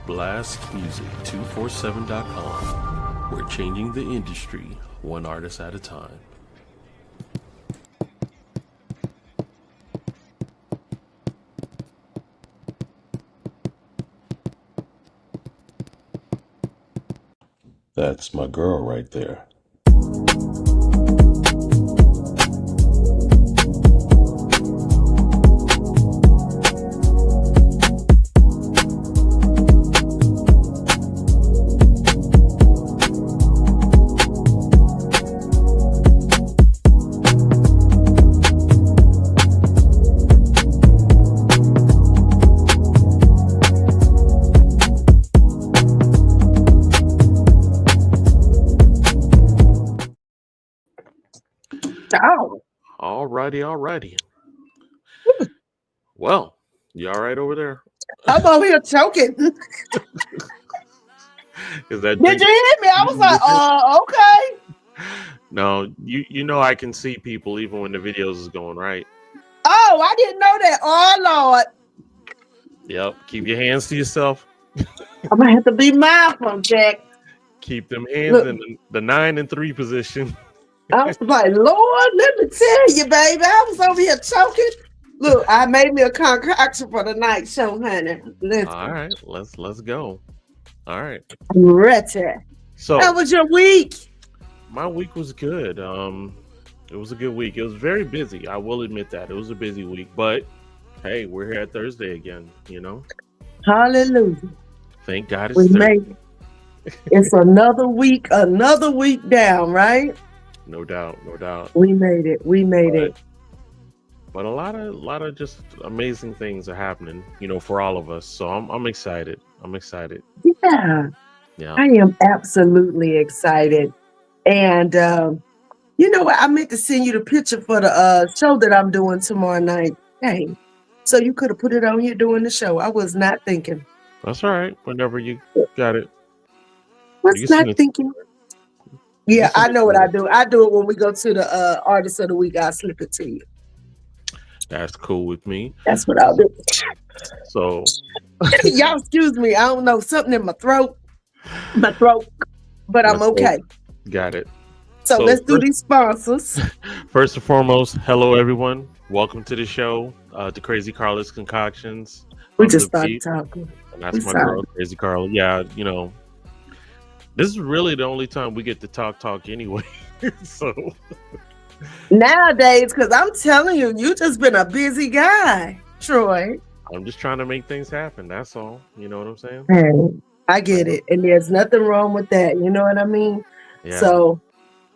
blastmusic247.com. We're changing the industry one artist at a time. That's my girl right there. Oh, Alrighty. Well, you all right over there? I'm over here choking. Did Is that you hear me? I was like, okay. No, you know I can see people even when the videos is going right. Oh, I didn't know that. Oh, Lord. Yep. Keep your hands to yourself. I'm going to have to be mindful, Jack. Keep them hands Look. in the 9 and 3 position. I was like, Lord, let me tell you, baby. I was over here choking. Look, I made me a concoction for the night show, honey. All right, let's go. All right. I'm ready. So how was your week? My week was good. It was a good week. It was very busy. I will admit that. It was a busy week, but hey, we're here at Thursday again, you know? Hallelujah. Thank God it's we Thursday. made it. It's another week down, right? No doubt. We made it. But a lot of just amazing things are happening, you know, for all of us. So I'm excited. Yeah. Yeah. I am absolutely excited. And you know what? I meant to send you the picture for the show that I'm doing tomorrow night. Hey, so you could have put it on here during the show. I was not thinking. That's all right. Whenever you got it. Was not thinking. Yeah, I know what I do. I do it when we go to the Artist of the Week. I'll slip it to you. That's cool with me. That's what I'll do. So y'all excuse me. I don't know, something in my throat. But I'm okay. Got it. So let's do these sponsors. First and foremost, hello everyone. Welcome to the show, to Crazy Carla's Concoctions. We just started talking. And that's my girl, Crazy Carla. Yeah, you know, this is really the only time we get to talk anyway. So nowadays, because I'm telling you, you just been a busy guy, Troy. I'm just trying to make things happen. That's all. You know what I'm saying? Hey, I get it. And there's nothing wrong with that. You know what I mean? Yeah. So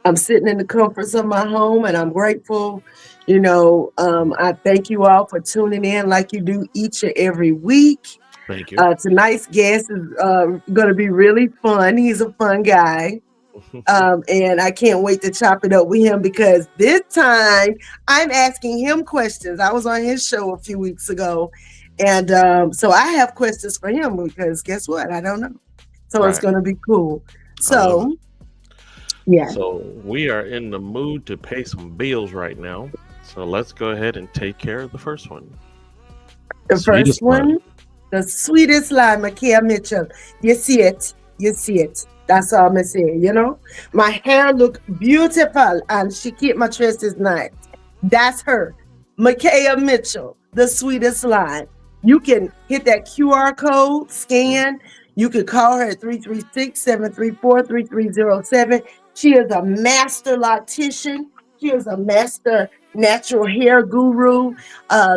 I'm sitting in the comforts of my home and I'm grateful. You know, I thank you all for tuning in like you do each and every week. Thank you. Tonight's guest is going to be really fun. He's a fun guy. And I can't wait to chop it up with him because this time I'm asking him questions. I was on his show a few weeks ago. And so I have questions for him because guess what? I don't know. So It's going to be cool. So, yeah. So we are in the mood to pay some bills right now. So let's go ahead and take care of the first one. The sweetest line, Makia Mitchell. You see it. That's all I'm saying, you know? My hair look beautiful and she keep my tresses nice. That's her. Makia Mitchell, the sweetest line. You can hit that QR code, scan. You can call her at 336-734-3307. She is a master loctician. She is a master natural hair guru.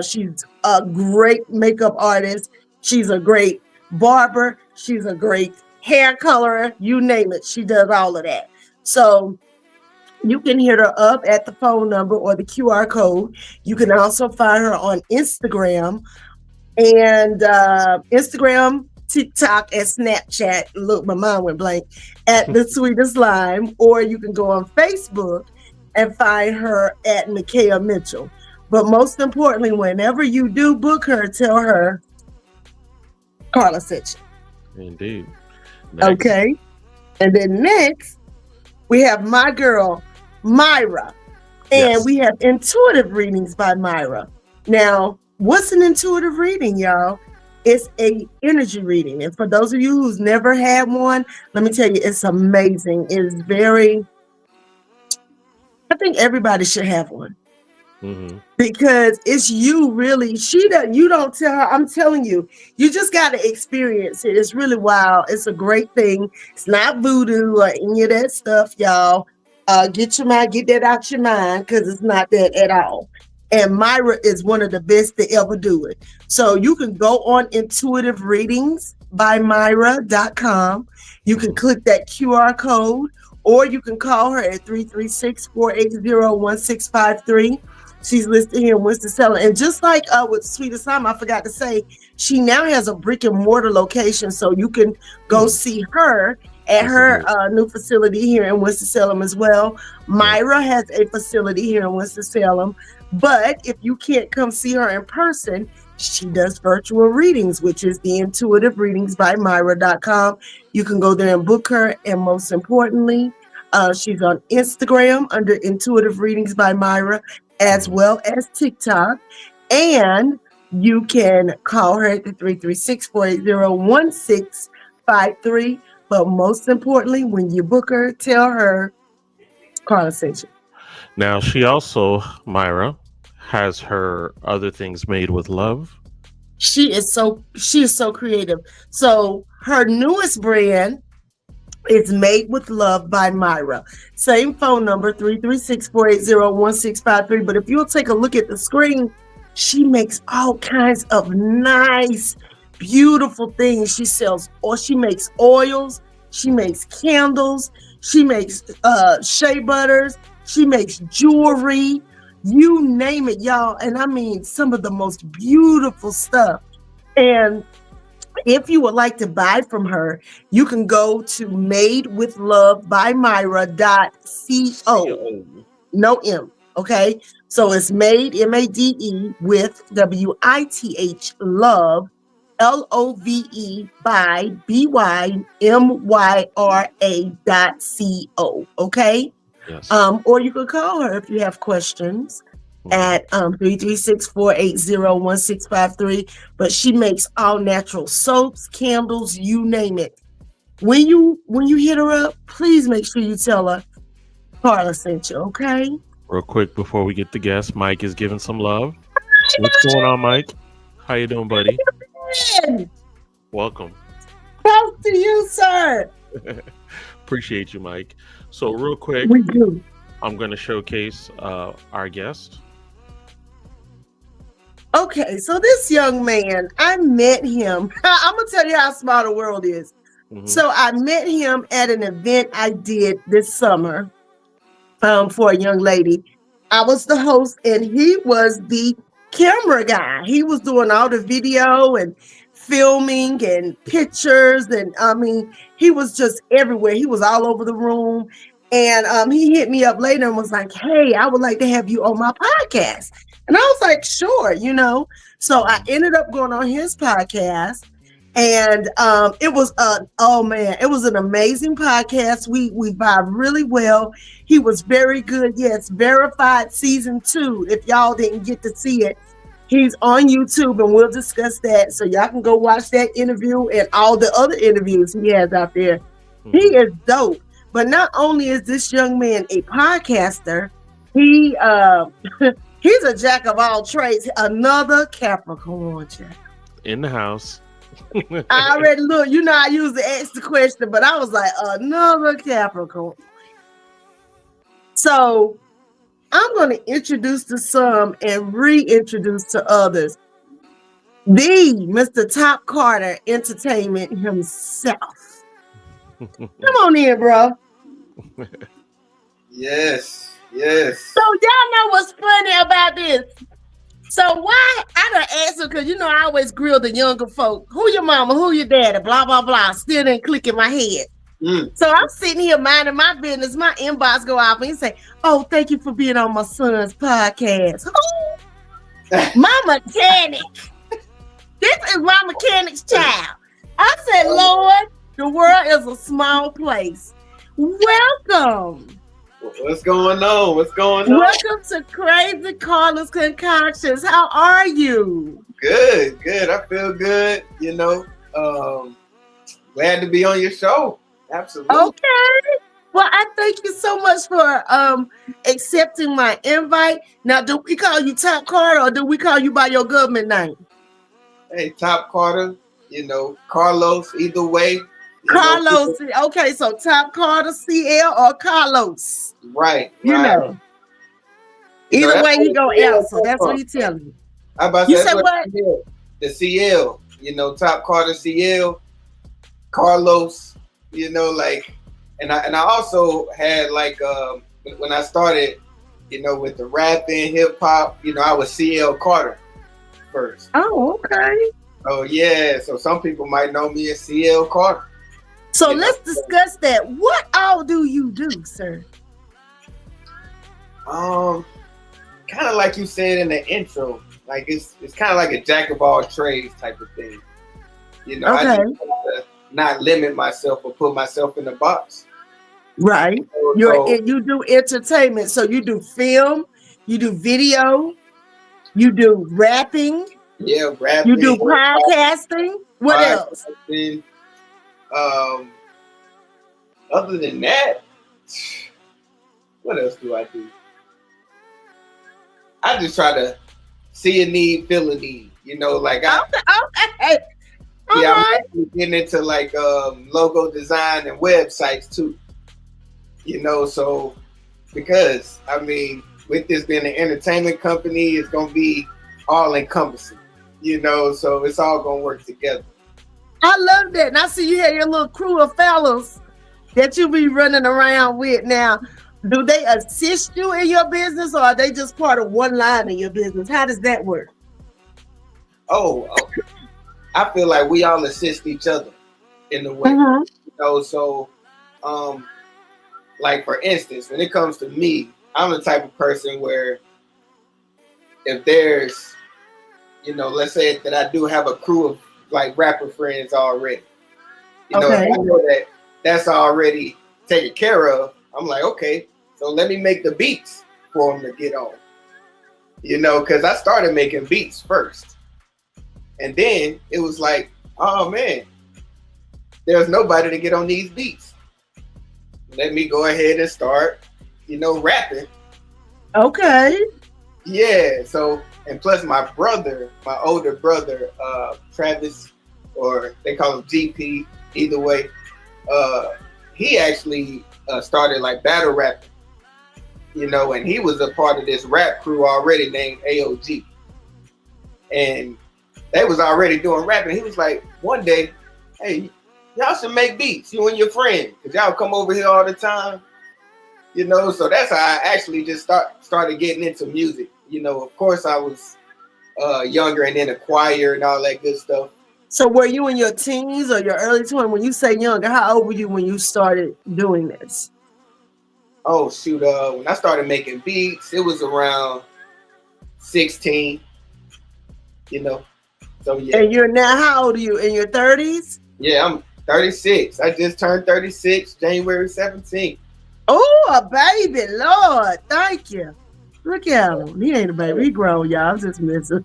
She's a great makeup artist. She's a great barber. She's a great hair colorer. You name it. She does all of that. So you can hit her up at the phone number or the QR code. You can also find her on Instagram and TikTok, and Snapchat. Look, my mind went blank. At The Sweetest Lime, or you can go on Facebook and find her at Makia Mitchell. But most importantly, whenever you do book her, tell her Carla sent you. Indeed. Next. Okay. And then next, we have my girl, Myra. And we have intuitive readings by Myra. Now, what's an intuitive reading, y'all? It's a energy reading. And for those of you who's never had one, let me tell you, it's amazing. It's very, I think everybody should have one. Mm-hmm. Because it's you really. You don't tell her. I'm telling you, you just got to experience it. It's really wild. It's a great thing. It's not voodoo or any of that stuff, y'all. Get that out your mind, because it's not that at all. And Myra is one of the best to ever do it. So you can go on Intuitive Readings by Myra.com. You can click that QR code, or you can call her at 336-480-1653. She's listed here in Winston-Salem. And just like with Sweetest Time, I forgot to say, she now has a brick and mortar location. So you can go see her at her new facility here in Winston-Salem as well. Myra has a facility here in Winston-Salem. But if you can't come see her in person, she does virtual readings, which is the Intuitive Readings by Myra.com. You can go there and book her. And most importantly, she's on Instagram under Intuitive Readings by Myra, as well as TikTok. And you can call her at the 336-480-1653. But most importantly, when you book her, tell her Carla sent you. Now, she also, Myra, has her Other Things Made with Love. She is so creative. So her newest brand is Made with Love by Myra. Same phone number, 336-480-1653. But if you'll take a look at the screen, she makes all kinds of nice, beautiful things. She makes oils, she makes candles, she makes shea butters, she makes jewelry, you name it, y'all. And I mean, some of the most beautiful stuff. And if you would like to buy from her, you can go to madewithlove.myra.co. No M. Okay. So it's made, MADE, with WITH, love, LOVE, by BYMYRA.co. Okay. Yes. Or you could call her if you have questions at 336-480-1653. But she makes all natural soaps, candles, you name it. When you hit her up, please make sure you tell her Carla sent you, okay? Real quick before we get the guest, Mike is giving some love. What's going on, Mike? How you doing, buddy? Welcome. Close to you, sir. Appreciate you, Mike. So real quick, we do. I'm going to showcase our guest. Okay, so this young man, I met him. I'm going to tell you how small the world is. Mm-hmm. So I met him at an event I did this summer for a young lady. I was the host and he was the camera guy. He was doing all the video and filming and pictures. And I mean, he was just everywhere. He was all over the room. And he hit me up later and was like, hey, I would like to have you on my podcast. And I was like, sure, you know. So I ended up going on his podcast. And it was it was an amazing podcast. We vibed really well. He was very good. Yes, Verified season 2. If y'all didn't get to see it, he's on YouTube and we'll discuss that. So y'all can go watch that interview and all the other interviews he has out there. Mm-hmm. He is dope. But not only is this young man a podcaster, he's a jack of all trades. Another Capricorn jack. In the house. I already look, you know, I usually ask the question, but I was like, another Capricorn. So I'm going to introduce to some and reintroduce to others the Mr. Top Carter Entertainment himself. Come on in, bro. Yes. So y'all know what's funny about this? So why I done asked her, because you know I always grill the younger folk. Who your mama? Who your daddy? Blah, blah, blah. Still didn't click in my head. So I'm sitting here minding my business. My inbox go off and he say, oh, thank you for being on my son's podcast. My mechanic. This is my mechanic's child. I said, Lord, the world is a small place. Welcome. What's going on? Welcome to Crazy Carla's Concoctions. How are you? Good, good. I feel good. Glad to be on your show. Absolutely. Okay. Well, I thank you so much for accepting my invite. Now, do we call you Top Carter or do we call you by your government name? Hey, Top Carter, Carlos, either way, Carlos. Okay, so Top Carter, CL, or Carlos. right, You right. know. Either That's way, he what gonna the CL answer. come That's what from. he telling me. I about to You say, that's said what what? the CL, Top Carter CL, Carlos, and I also had when I started, with the rapping, hip hop, I was CL Carter first. Oh, okay. Oh yeah, so some people might know me as CL Carter. So let's discuss that. What all do you do, sir? Kind of like you said in the intro, like it's kind of like a jack of all trades type of thing. Okay. I just want to not limit myself or put myself in a box. Right. You do entertainment. So you do film, you do video, you do rapping. Yeah, rapping. You do podcasting. What else? Other than that, what else do I do? I just try to see a need, feel a need. Okay. I'm getting into logo design and websites too. So because with this being an entertainment company, it's gonna be all encompassing. So it's all gonna work together. I love that. And I see you have your little crew of fellows that you be running around with now. Do they assist you in your business or are they just part of one line of your business? How does that work? Oh, I feel like we all assist each other in a way. Mm-hmm. So like for instance, when it comes to me, I'm the type of person where if there's, let's say that I do have a crew of like rapper friends already. Okay. If I know that that's already taken care of, I'm like, okay, so let me make the beats for them to get on. Because I started making beats first. And then it was like, oh man, there's nobody to get on these beats. Let me go ahead and start, rapping. Okay. Yeah. So, and plus my older brother, Travis, or they call him GP, either way, he actually started like battle rapping, and he was a part of this rap crew already named AOG. And they was already doing rapping. He was like, one day, hey, y'all should make beats, you and your friend, because y'all come over here all the time. So that's how I actually just started getting into music. Of course I was younger and in a choir and all that good stuff. So were you in your teens or your early 20s? When you say younger, how old were you when you started doing this? Oh shoot, when I started making beats, it was around 16, So yeah. And you're now, how old are you? In your 30s? Yeah, I'm 36. I just turned 36 January 17th. Oh, a baby, Lord, thank you. Look at him. He ain't a baby. He grown, y'all. I'm just messing.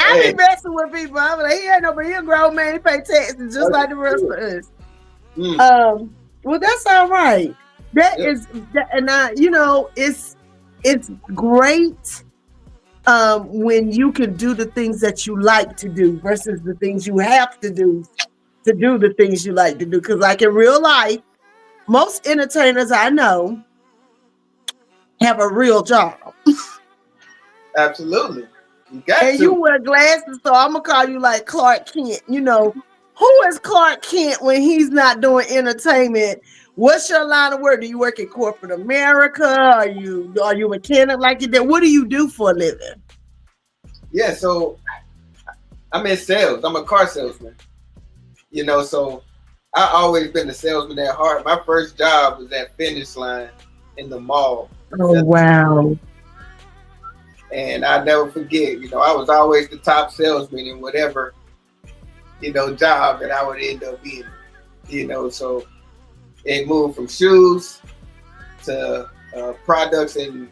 I be messing with people. I'm like, he ain't no, but he a grown man. He pay taxes just like the rest of us. Well, that's all right. That is, and it's great when you can do the things that you like to do versus the things you have to do the things you like to do. Because like in real life, most entertainers I know have a real job. Absolutely. You got and to. You wear glasses, so I'm going to call you like Clark Kent. Who is Clark Kent when he's not doing entertainment? What's your line of work? Do you work in corporate America? Are you a mechanic like you did? What do you do for a living? Yeah, so I'm in sales. I'm a car salesman. So I always been a salesman at heart. My first job was at Finish Line in the mall. Oh, wow. And I never forget, I was always the top salesman in whatever, job that I would end up being, so it moved from shoes to products and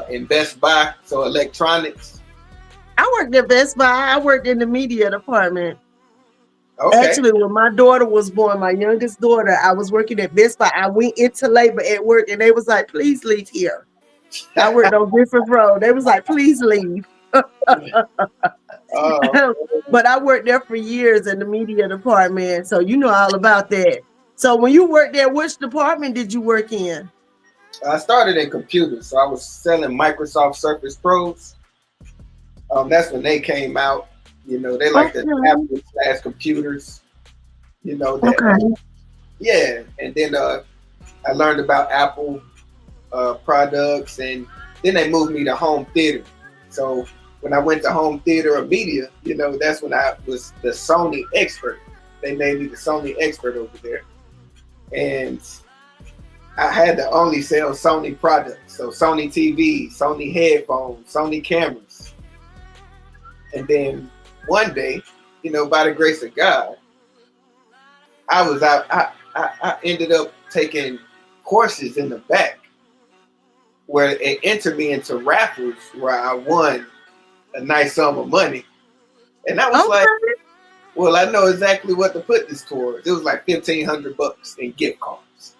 in Best Buy, so electronics. I worked at Best Buy. I worked in the media department. Okay. Actually, when my daughter was born, my youngest daughter, I was working at Best Buy. I went into labor at work, and they was like, "Please leave here." I worked on different road. They was like, "Please leave." Oh, But I worked there for years in the media department, so you know all about that. So when you worked there, which department did you work in? I started in computers, so I was selling Microsoft Surface Pros. That's when they came out. You know, they like the tablets / computers. You know that. Okay. Yeah, and then I learned about Apple products, and then they moved me to home theater. So when I went to home theater or media, you know, that's when I was the Sony expert. They made me the Sony expert over there, and I had to only sell Sony products. So Sony TV, Sony headphones, Sony cameras. And then one day, you know, by the grace of God, I was out. I ended up taking courses in the back where it entered me into raffles where I won a nice sum of money. And I was like, well, I know exactly what to put this towards. It was like $1,500 in gift cards,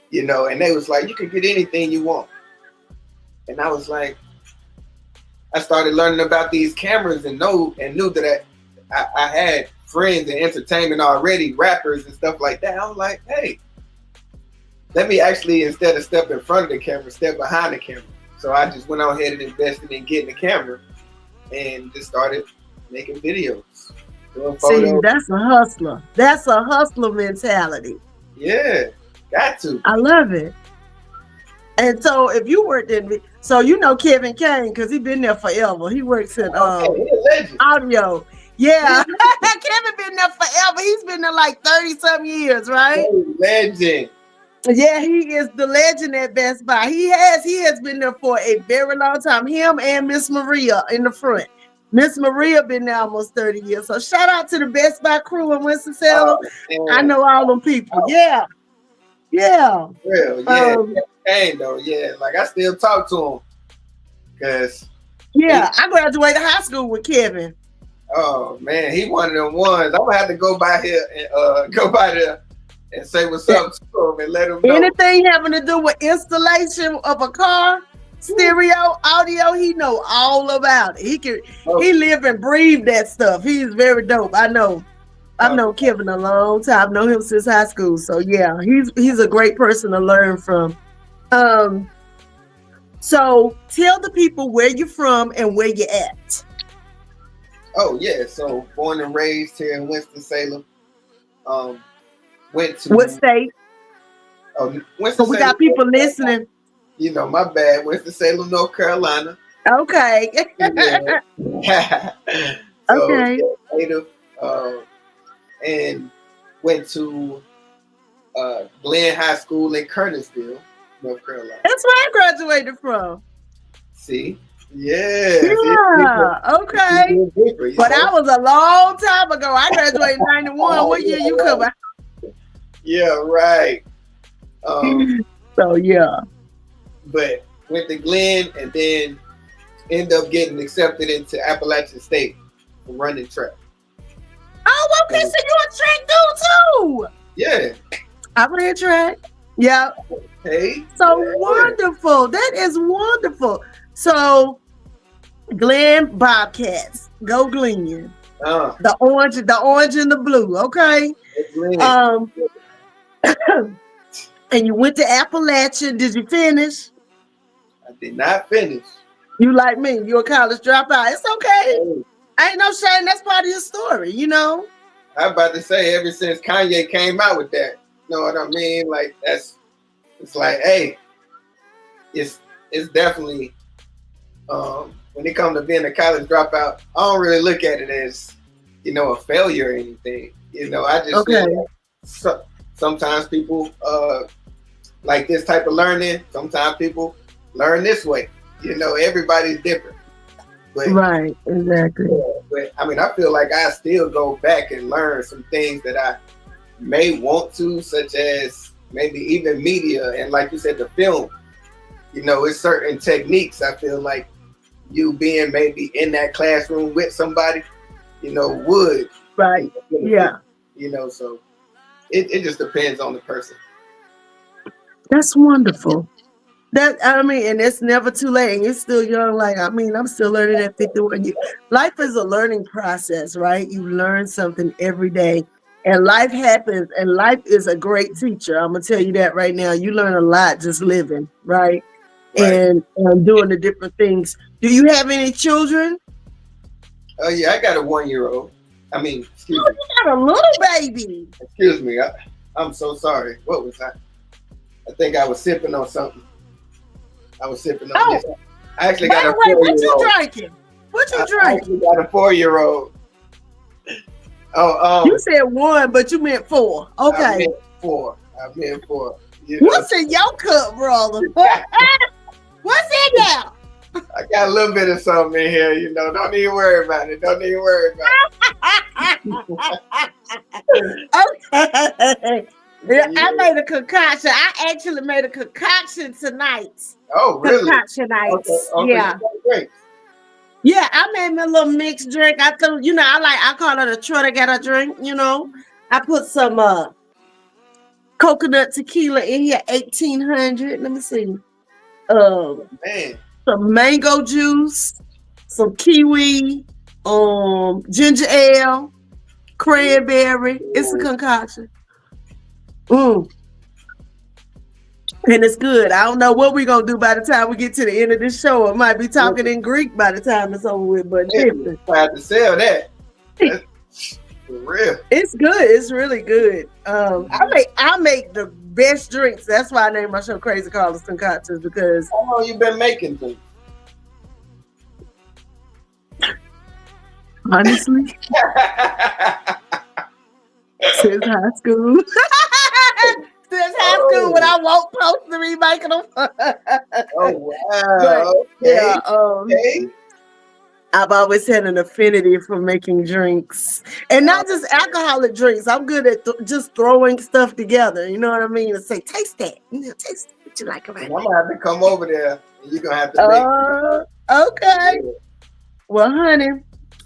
you know, and they was like, you can get anything you want. And I was like, I started learning about these cameras and knew that I had friends in entertainment already, rappers and stuff like that. I was like, hey, let me actually, instead of step in front of the camera, step behind the camera. So I just went on ahead and invested in getting the camera and just started making videos. See, that's a hustler. That's a hustler mentality. Yeah, got to. I love it. And so if you worked in, so you know Kevin Kane, because he's been there forever. He works in audio. Yeah. Kevin been there forever. He's been there like 30-some years, right? Legend. Yeah, he is the legend at Best Buy. He has been there for a very long time. Him and Miss Maria in the front. Miss Maria been there almost 30 years. So shout out to the Best Buy crew in Winston-Salem. I know all them people. Yeah. Yeah. Real, yeah. Kane though, yeah. Like I still talk to him. Cause I graduated high school with Kevin. Oh man, he one of them ones. I'm gonna have to go by here and go by there and say what's up to him and let him know. Anything having to do with installation of a car, stereo, audio, he know all about it. He live and breathe that stuff. He's very dope. I know. I've known Kevin a long time. I've known him since high school. So yeah, he's a great person to learn from. So tell the people where you're from and where you're at. Oh yeah, so born and raised here in Winston-Salem. Went to what state? Oh, Winston-Salem. So we got people listening. You know, my bad. Winston-Salem, North Carolina. Okay. Okay. Native, and went to Glenn High School in Kernersville, North Carolina. That's where I graduated from. See? Yeah. Okay. But that was a long time ago. I graduated in 91. What year you come out? Yeah, right. So yeah. But went to Glenn and then ended up getting accepted into Appalachian State for running track. Oh, okay. So you're a track dude too. Yeah. I ran track. Yeah. Hey. So wonderful. That is wonderful. So Glenn Bobcats. Go Glenn. The orange and the blue. Okay. And you went to Appalachian. Did you finish? I did not finish. You like me. You're a college dropout. It's okay. Ain't no shame. That's part of your story, you know? I'm about to say, ever since Kanye came out with that, you know what I mean? Like, it's like, hey, it's definitely, when it comes to being a college dropout, I don't really look at it as, you know, a failure or anything. You know, I just feel like sometimes people like this type of learning. Sometimes people learn this way. You know, everybody's different. But, right, exactly. But I mean, I feel like I still go back and learn some things that I may want to, such as maybe even media and, like you said, the film. it's certain techniques. I feel like you being maybe in that classroom with somebody, would Right. Yeah. So it just depends on the person. That's wonderful. And it's never too late. And you're still young. Like, I'm still learning at 51. Life is a learning process, right? You learn something every day. And life happens, and life is a great teacher. I'm gonna tell you that right now. You learn a lot just living, right? Right. And doing the different things. Do you have any children? Oh yeah, I got a 1-year-old. Excuse me. You got a little baby. Excuse me. I'm so sorry. What was that? I think I was sipping on something. I was sipping on this. I actually got a 4-year-old. What you drinking? What you drinking? I actually got a 4-year-old. Oh, you said 1, but you meant 4. Okay. I meant 4. What's in your cup, brother? What's in there? I got a little bit of something in here, Don't even worry about it. Okay. Yeah. I made a concoction. I actually made a concoction tonight. Oh, really? Concoction night. Okay. Yeah. Great. Yeah, I made me a little mixed drink. I thought, I call it a try to get a drink, I put some coconut tequila in here, 1800. Let me see. Man. Some mango juice, some kiwi, ginger ale, cranberry. It's a concoction. And it's good. I don't know what we're going to do by the time we get to the end of this show. It might be talking in Greek by the time it's over with. But I have to sell that. That's for real. It's good. It's really good. I make the best drinks. That's why I named my show Crazy Carla's Concoctions, because how long you been making things? Honestly, since high school. Since high school, when I won't supposed to be making them. Oh wow! But, yeah, I've always had an affinity for making drinks, and not just alcoholic drinks. I'm good at just throwing stuff together. You know what I mean? And say, taste that. Taste what you like about it. I'm gonna have to come over there, and you're gonna have to make. Okay. Well, honey,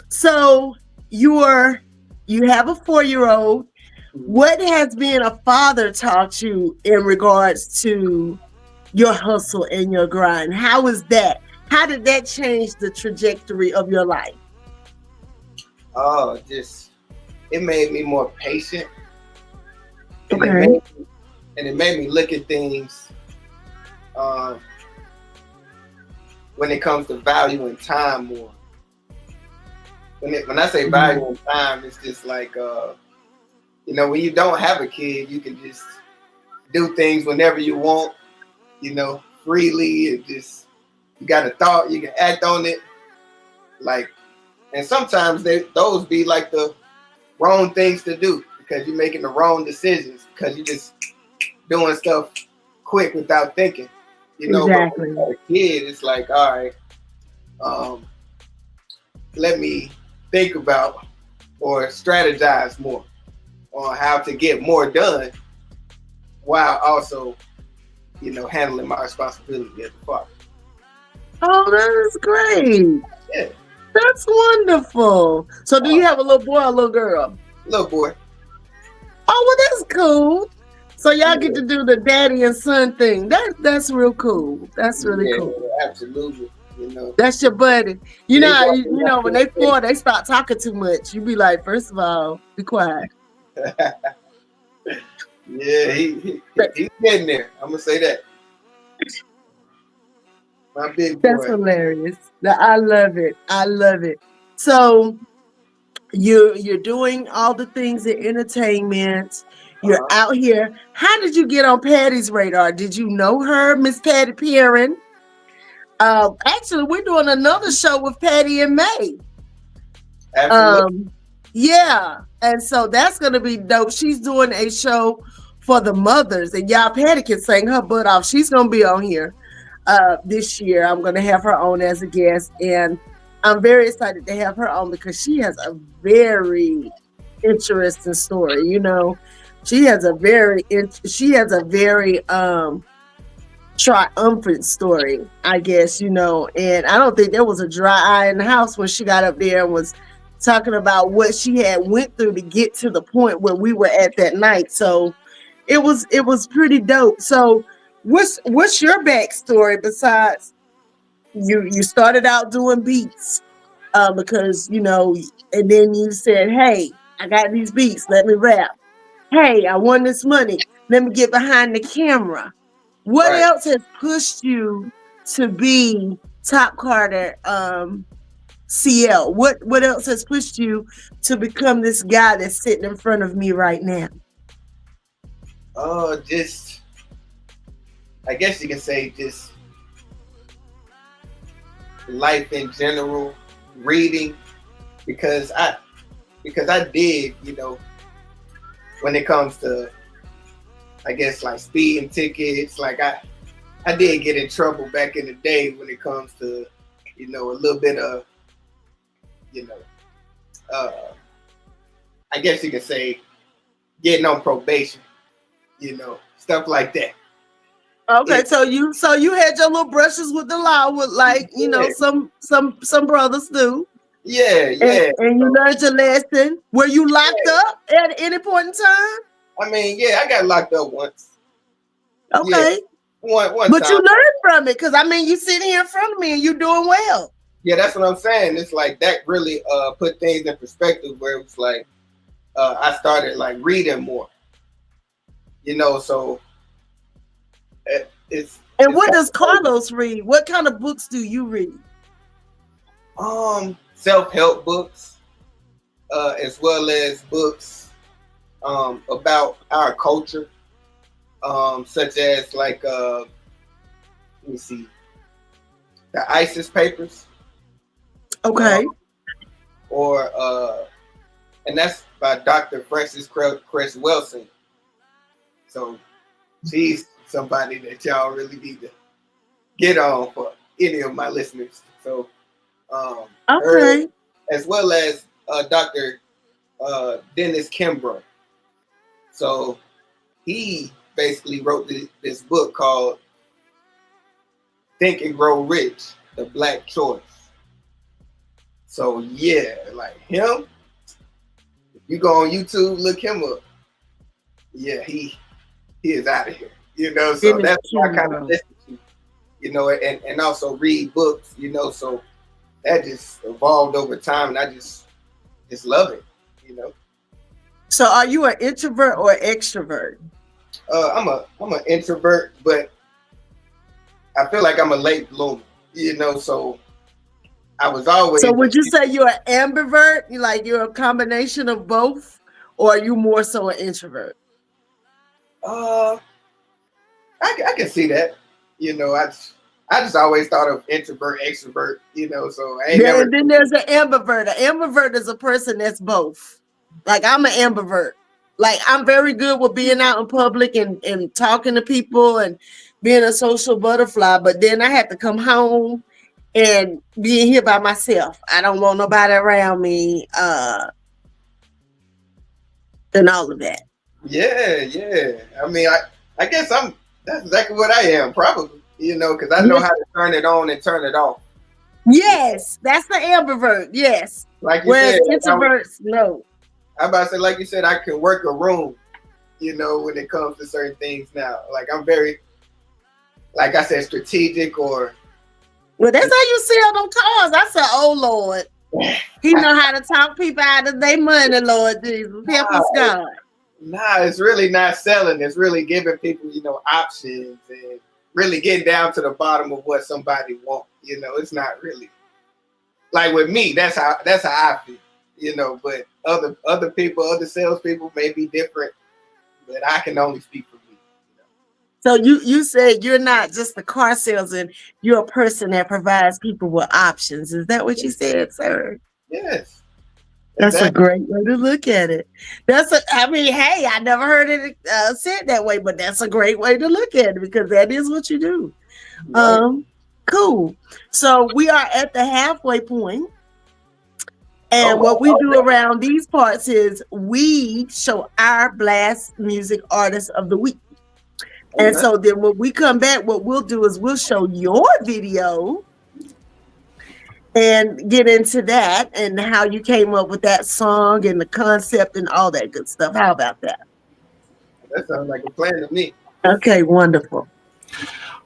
so you have a 4-year-old. What has being a father taught you in regards to your hustle and your grind? How is that? How did that change the trajectory of your life? Oh, it made me more patient. Okay. And it made me look at things when it comes to value and time more. When I say value and time, it's just like when you don't have a kid, you can just do things whenever you want, freely. It just, you got a thought, you can act on it. And sometimes those be like the wrong things to do because you're making the wrong decisions because you're just doing stuff quick without thinking. Exactly. But when you're a kid, it's like, all right, let me think about or strategize more on how to get more done while also, handling my responsibility as a father. Oh, that is great. Yeah. That's wonderful. So do you have a little boy or a little girl? Little boy. Oh, well, that's cool. So y'all get to do the daddy and son thing. That's real cool. That's really cool. Absolutely. That's your buddy. When they 4, they start talking too much. You be like, first of all, be quiet. Yeah, he's getting there. I'm gonna say that. My big boy. That's hilarious. I love it. I love it. So you're doing all the things in entertainment. You're out here. How did you get on Patty's radar? Did you know her, Miss Patty Perrin? Actually, we're doing another show with Patty in May. Absolutely. Yeah, and so that's gonna be dope. She's doing a show for the mothers, and y'all, Patty can sing her butt off. She's gonna be on here this year. I'm gonna have her on as a guest, and I'm very excited to have her on because she has a very interesting story. She has a very triumphant story, I guess, and I don't think there was a dry eye in the house when she got up there and was talking about what she had went through to get to the point where we were at that night. So it was pretty dope. So what's your backstory besides you started out doing beats, because and then you said, hey, I got these beats, let me rap. Hey, I won this money, let me get behind the camera. What Right. else has pushed you to be Top Carter CL? What else has pushed you to become this guy that's sitting in front of me right now? Just I guess you can say just life in general, reading, because I did, when it comes to, I guess, like speeding tickets, like I did get in trouble back in the day when it comes to, a little bit of, you know, uh, I guess you could say getting on probation, stuff like that. Okay, It, so you had your little brushes with the law, with like yeah, some brothers do, yeah, and yeah. and you So, learned your lesson. Were you locked yeah. up at any point in time? I mean, yeah, I got locked up once. Yeah, Okay, one but you time. learned from it, because I mean, you sitting here in front of me and you doing well. Yeah, that's what I'm saying. It's like that really put things in perspective where it was like I started like reading more, so And it's what kind does of crazy. Carlos read? What kind of books do you read? Self-help books, as well as books about our culture, such as like let me see, the ISIS papers, uh, Okay. or and that's by Dr. Francis Cress Wilson. So she's somebody that y'all really need to get on for any of my listeners. So her, Okay. as well as Dr. Dennis Kimbrough. So he basically wrote this book called Think and Grow Rich, The Black Choice. So yeah, like him, if you go on YouTube, look him up. Yeah, he is out of here. So Dennis that's what I kind of Kimbrough. listen to, and also read books, so that just evolved over time, and I just love it. So are you an introvert or extrovert? I'm an introvert, but I feel like I'm a late bloomer, so I was So always would you say you're an ambivert? You're a combination of both, or are you more so an introvert? uh I can see that. I just always thought of introvert, extrovert, so I ain't never. And then there's an ambivert. An ambivert is a person that's both. Like I'm an ambivert. Like I'm very good with being out in public and talking to people and being a social butterfly, but then I have to come home and being here by myself. I don't want nobody around me, and all of that. Yeah, yeah. I mean, I guess that's exactly what I am, probably, because I know Yes, how to turn it on and turn it off. yes, that's the ambivert. Yes. Like you Whereas said, introverts, no. I about to say, like you said, I can work a room, when it comes to certain things now. Like I'm very, like I said, strategic or. Well, that's how you sell them cars. I said, oh Lord. He know how to talk people out of their money, Lord Jesus. Help Nah, us, God. nah, it's really not selling. It's really giving people, options and really getting down to the bottom of what somebody wants. It's not really like with me. That's how I feel. But other people, other salespeople may be different. But I can only speak for me. So you said you're not just a car salesman, you're a person that provides people with options. Is that what you said, sir? Yes, That's a exactly. great way to look at it. I mean, hey, I never heard it said that way, but that's a great way to look at it, because that is what you do. Right. Um, cool. So we are at the halfway point. And Oh, what we do already. around these parts is we show our blast music artist of the week. And Okay. so then when we come back, what we'll do is we'll show your video and get into that and how you came up with that song and the concept and all that good stuff. How about that? That sounds like a plan to me. Okay, wonderful.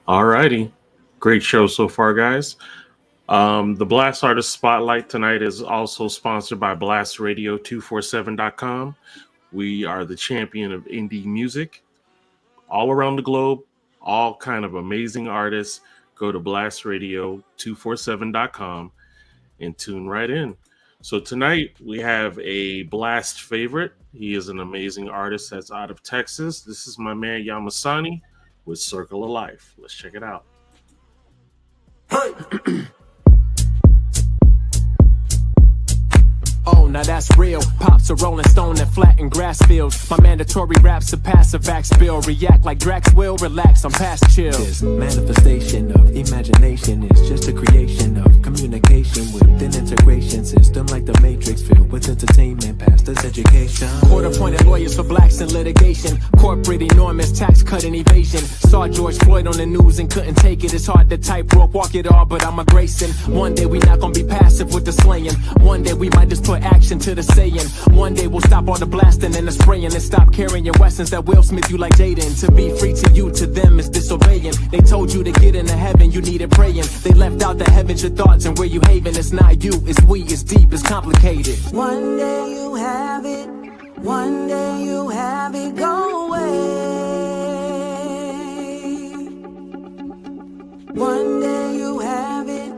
All righty. Great show so far, guys. The Blast Artist Spotlight tonight is also sponsored by BlastRadio247.com. We are the champion of indie music all around the globe, all kind of amazing artists. Go to BlastRadio247.com and tune right in. So tonight we have a Blast favorite. He is an amazing artist that's out of Texas. This is my man Yamasani with Circle of Life. Let's check it out. Oh, now that's real. Pops a rolling stone and flatten grass fields. My mandatory raps a passive act spill. React like Drax will, relax, I'm past chill. This manifestation of imagination is just a creation of communication within integration system like the Matrix filled with entertainment past its education. Court-appointed lawyers for blacks in litigation. Corporate enormous tax cut and evasion. Saw George Floyd on the news and couldn't take it. It's hard to tightrope walk it all, but I'm a Grayson. One day we not gonna be passive with the slaying. One day we might just put action to the saying. One day we'll stop all the blasting and the spraying and stop carrying weapons that will smith you like Jaden. To be free to you, to them is disobeying. They told you to get into heaven, you needed praying. They left out the heavens, your thoughts, and where you haven. It's not you, it's we, it's deep, it's complicated. One day you have it, one day you have it, go away. One day you have it,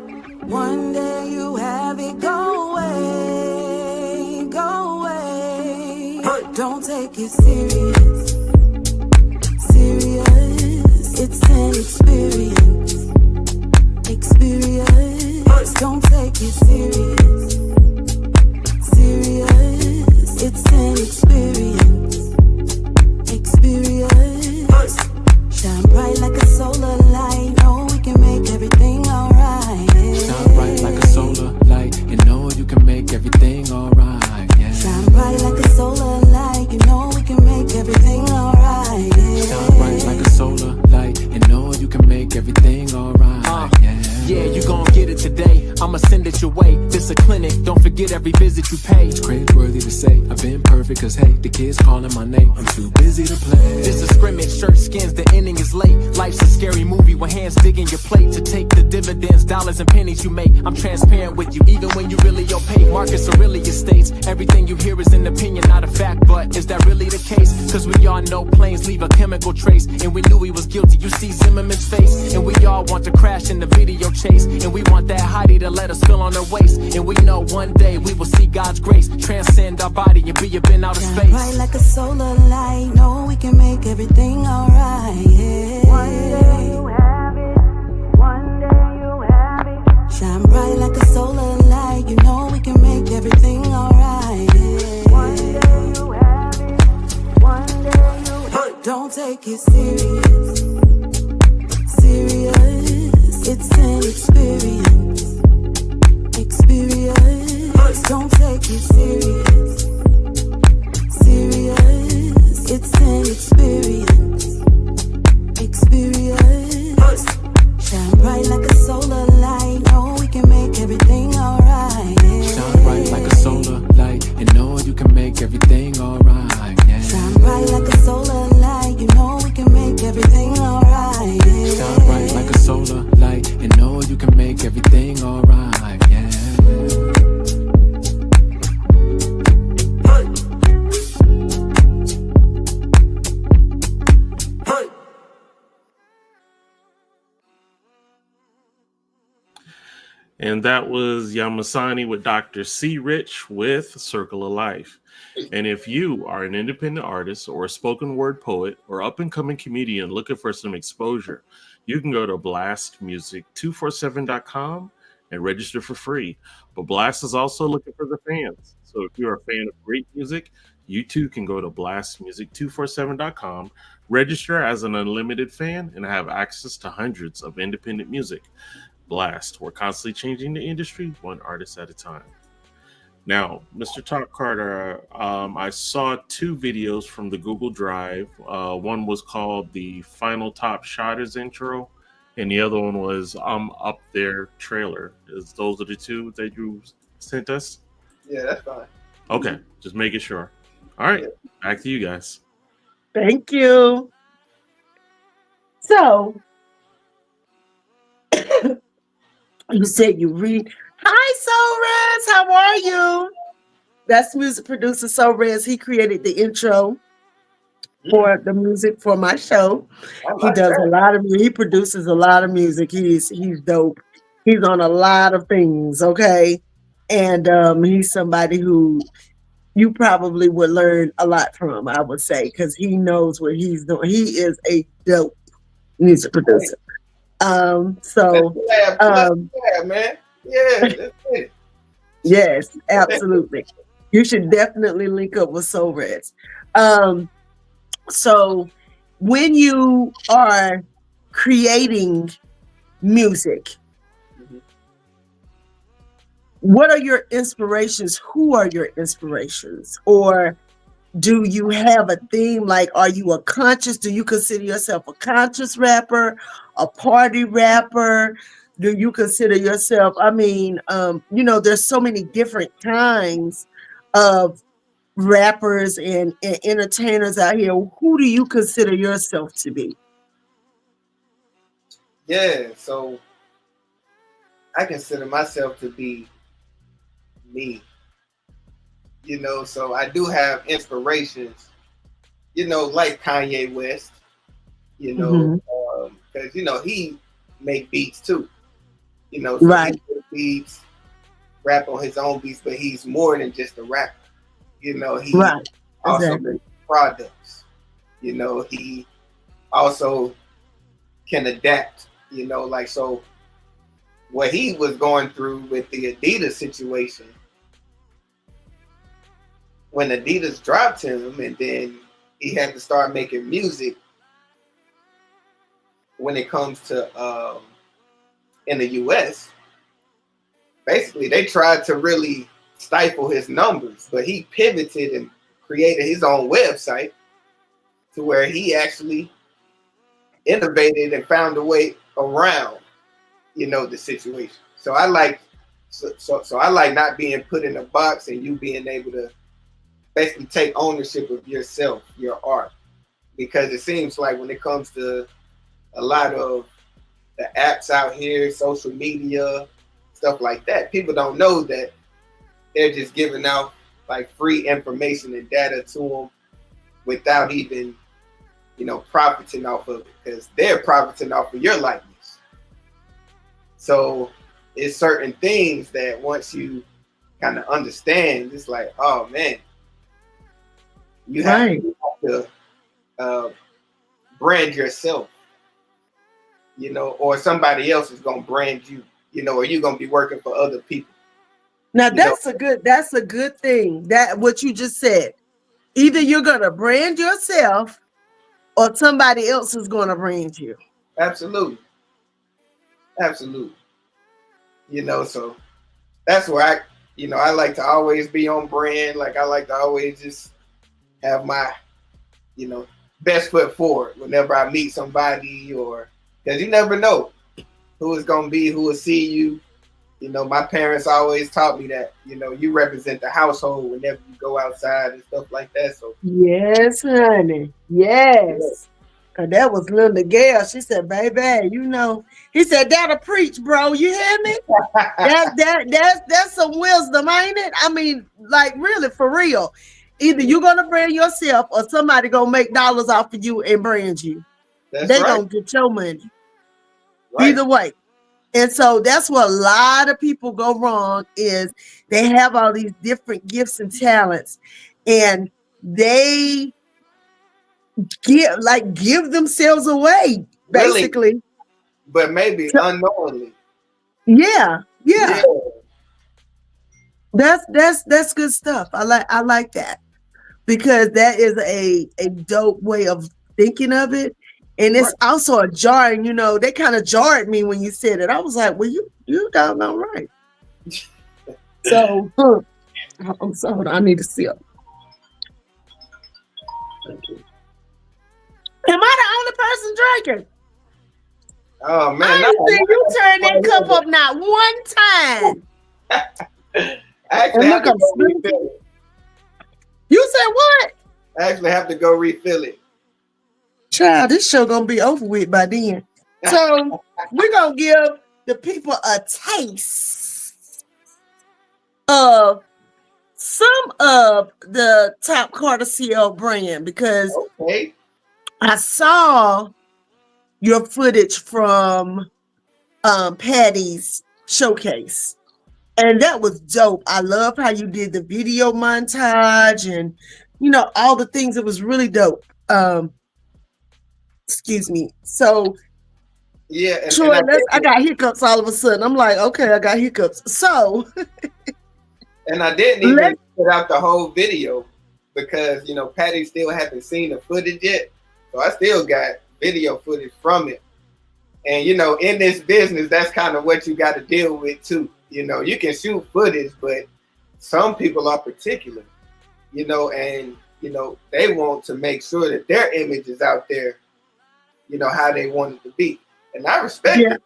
one day you have it, go away, go away. Don't take it serious, serious. It's an experience, experience. Don't take it serious, serious. It's an experience, experience. Shine bright like a solar light. Oh, we can make everything alright. Shine bright like a solar light and know you can make everything alright. Yeah. Shine bright like a solar light. You know we can make everything alright. Shine bright like a solar light and know you can make everything alright. Yeah, you gon' get it today. I'ma send it your way. This a clinic, don't forget every visit you pay. It's cringeworthy to say I've been perfect cause hey, the kids calling my name. I'm too busy to play. This a scrimmage, shirt skins, the ending is late. Life's a scary movie with hands digging your plate to take the dividends, dollars and pennies you make. I'm transparent with you, even when you really opaque. Marcus Aurelius states, everything you hear is an opinion, not a fact. But is that really the case? Cause we all know planes leave a chemical trace. And we knew he was guilty, you see Zimmerman's face. And we all want to crash in the video chase. And we want that hottie to let us feel on her waist. And we know one day we will see God's grace transcend our body and be up in outer Shine space. bright like a solar light. No, we can make everything alright. Yeah. One day you have it, one day you have it. Shine bright like a solar light. You know we can make everything alright. Yeah. One day you have it, one day you have it. Don't take it serious, serious. It's an experience, experience. Don't take it serious, serious. It's an experience, experience. Shine bright like a solar light. No, we can make everything alright. Yeah. Shine bright like a solar light and know you can make everything alright. Yeah. Shine bright like a solar light. You know we can make everything alright. Yeah. Shine bright like a solar light and know you can make everything alright. Yeah. And that was Yamasani with Dr. C. Rich with Circle of Life. And if you are an independent artist or a spoken word poet or up and coming comedian looking for some exposure, you can go to blastmusic247.com and register for free. But Blast is also looking for the fans. So if you're a fan of great music, you too can go to blastmusic247.com, register as an unlimited fan, and have access to hundreds of independent music. Blast, we're constantly changing the industry one artist at a time. Now, Mr. Top Carter, I saw two videos from the Google Drive. One was called the Final Top Shotters intro, and the other one was Up There trailer. Those are the two that you sent us? Yeah, that's fine. Okay, just making sure. All right, back to you guys. Thank you. So, you said you read. Hi, Soul Rez. How are you? That's music producer Soul Rez. He created the intro for the music for my show. He does a lot of music. He produces a lot of music. He's dope. He's on a lot of things. Okay, and he's somebody who you probably would learn a lot from. I would say because he knows what he's doing. He is a dope music producer. So, man. Yeah, that's it. yes, absolutely. You should definitely link up with Soul Reds. So when you are creating music, what are your inspirations? Who are your inspirations? Or do you have a theme? Like, are you a conscious? Do you consider yourself a conscious rapper, a party rapper? Do you consider yourself? I mean, there's so many different kinds of rappers and entertainers out here. Who do you consider yourself to be? Yeah, so I consider myself to be me. So I do have inspirations, like Kanye West, because, he make beats too, so right. he make beats, rap on his own beats, but he's more than just a rapper. He right. also Exactly. makes products. He also can adapt, so what he was going through with the Adidas situation, when Adidas dropped him and then he had to start making music when it comes to in the US, basically they tried to really stifle his numbers, but he pivoted and created his own website to where he actually innovated and found a way around, the situation. So I like not being put in a box and you being able to basically take ownership of yourself, your art, because it seems like when it comes to a lot of the apps out here, social media, stuff like that, people don't know that they're just giving out like free information and data to them without even, profiting off of it, because they're profiting off of your likeness. So it's certain things that once you kind of understand, it's like, oh man, you have to brand yourself, or somebody else is going to brand you, or you're going to be working for other people. Now that's a good thing. That what you just said. Either you're going to brand yourself or somebody else is going to brand you. Absolutely. So that's where I like to always be on brand. Like I like to always just have my, best foot forward whenever I meet somebody, or because you never know who is going to be, who will see you. My parents always taught me that, you represent the household whenever you go outside and stuff like that. So yes, honey. Yes. Cause that was Linda Gale. She said, baby, he said, that'll preach, bro. You hear me? That's some wisdom, ain't it? I mean, like really for real. Either you're gonna brand yourself or somebody gonna make dollars off of you and brand you. They gonna get your money. Right. Either way. And so that's what a lot of people go wrong is they have all these different gifts and talents and they give themselves away, basically. Really? But maybe unknowingly. Yeah. That's good stuff. I like that because that is a dope way of thinking of it. And it's also a jarring, they kind of jarred me when you said it. I was like, well, you don't know right. So I'm sorry, I need to see it. Am I the only person drinking? Oh man, I ain't seen you turn that cup up not one time. I actually And have look, to I'm go refill it. You said what? I actually have to go refill it. Child, this show gonna be over with by then. So we're gonna give the people a taste of some of the top Carter CL brand because Okay. I saw your footage from Patty's showcase. And that was dope. I love how you did the video montage and all the things. It was really dope. Excuse me. So Yeah, Troy, I got hiccups all of a sudden. I'm like, okay, I got hiccups. So and I didn't even put out the whole video because Patty still hasn't seen the footage yet. So I still got video footage from it. And in this business, that's kind of what you got to deal with too. You can shoot footage, but some people are particular, and they want to make sure that their image is out there, how they want it to be. And I respect it.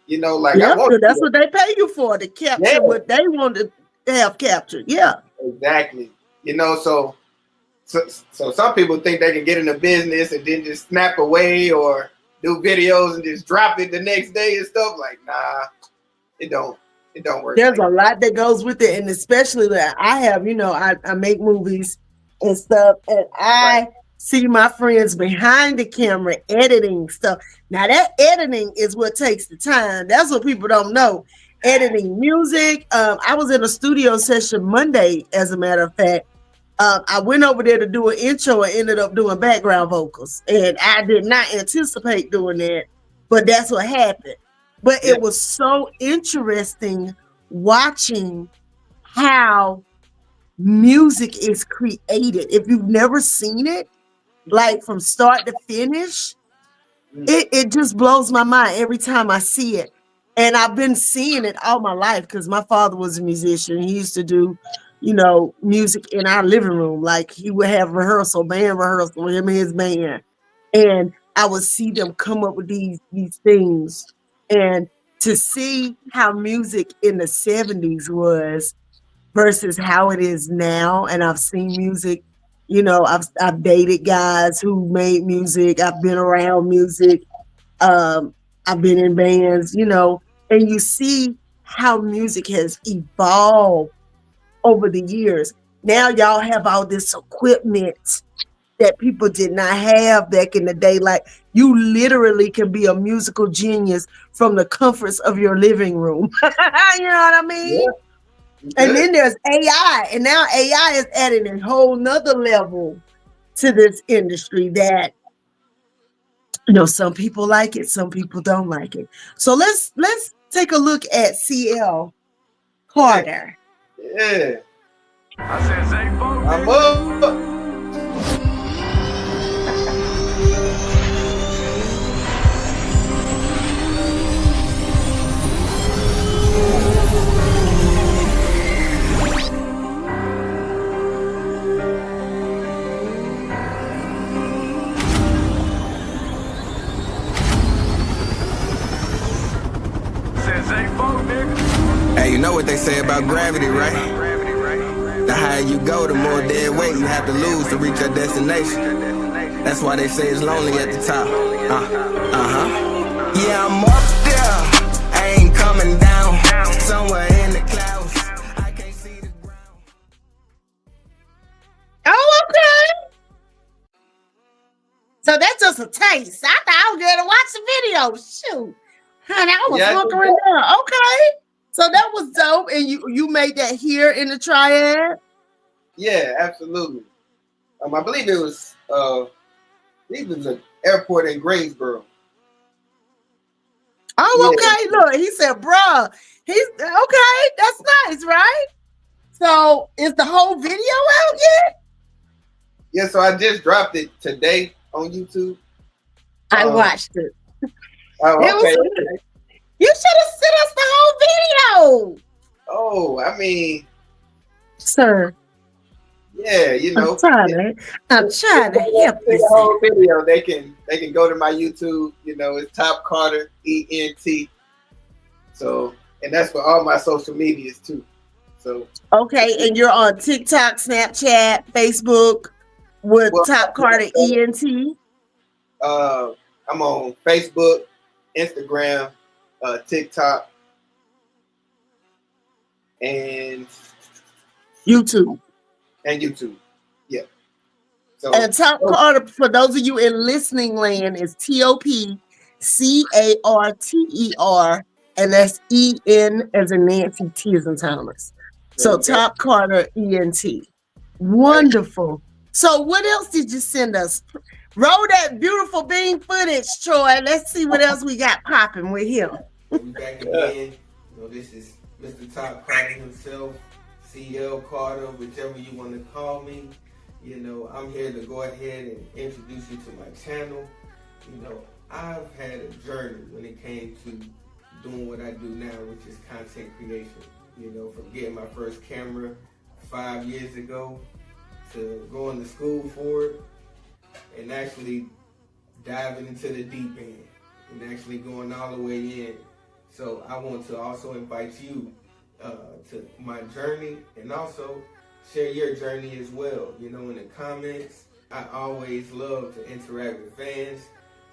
I want that's what they pay you for, to capture what they want to have captured. Yeah. Exactly. So some people think they can get in the business and then just snap away or do videos and just drop it the next day and stuff. Like, nah, it don't work. There's a lot that goes with it, and especially that I have, I make movies and stuff, and I see my friends behind the camera editing stuff. Now that editing is what takes the time. That's what people don't know. Editing music. I was in a studio session Monday, as a matter of fact. I went over there to do an intro and ended up doing background vocals. And I did not anticipate doing that, but that's what happened. But it was so interesting watching how music is created. If you've never seen it, like from start to finish, it just blows my mind every time I see it. And I've been seeing it all my life because my father was a musician. He used to do music in our living room. Like he would have band rehearsal with him and his band. And I would see them come up with these things. And to see how music in the 70s was versus how it is now. And I've seen music, I've dated guys who made music. I've been around music. I've been in bands, and you see how music has evolved over the years. Now y'all have all this equipment that people did not have back in the day. Like you literally can be a musical genius from the comforts of your living room. You know what I mean? Yeah. And then there's AI, and now AI is adding a whole nother level to this industry that some people like it, some people don't like it. So let's take a look at CL Carter. Yeah. I said, say, I'm up. Hey, you know what they say about gravity, right? The higher you go, the more dead weight you have to lose to reach your destination. That's why they say it's lonely at the top. Yeah, I'm up there. I ain't coming down. Somewhere in the clouds. I can't see the ground. Oh, okay. So that's just a taste. I thought I was going to watch the video. Shoot. Honey, I was looking right there. Okay. So that was dope. And you made that here in the Triad? Yeah, absolutely. I believe it was an airport in Greensboro. Oh, okay. Look, he said, bruh. He's okay. That's nice, right? So is the whole video out yet? Yeah, so I just dropped it today on YouTube. I watched it. Oh, okay. You should have sent us the whole video. Oh, I mean, sir. Yeah, you know. I'm trying to help The you. whole video, they can go to my YouTube. You know, it's Top Carter ENT. So, and that's for all my social medias too. So Okay, and you're on TikTok, Snapchat, Facebook with Top Carter ENT. I'm on Facebook, Instagram, TikTok, and YouTube. Yeah. So And Top Carter, for those of you in listening land, is TOPCARTER, and that's EN as in Nancy, T as in Thomas. So Top Carter ENT. Wonderful. So what else did you send us? Roll that beautiful bean footage, Troy. Let's see what else we got popping with him. We back again. You know, this is Mr. Top Carter himself, CL Carter, whichever you want to call me. You know, I'm here to go ahead and introduce you to my channel. You know, I've had a journey when it came to doing what I do now, which is content creation. You know, from getting my first camera 5 years ago to going to school for it and actually diving into the deep end and actually going all the way in. So I want to also invite you to my journey and also share your journey as well. You know, in the comments, I always love to interact with fans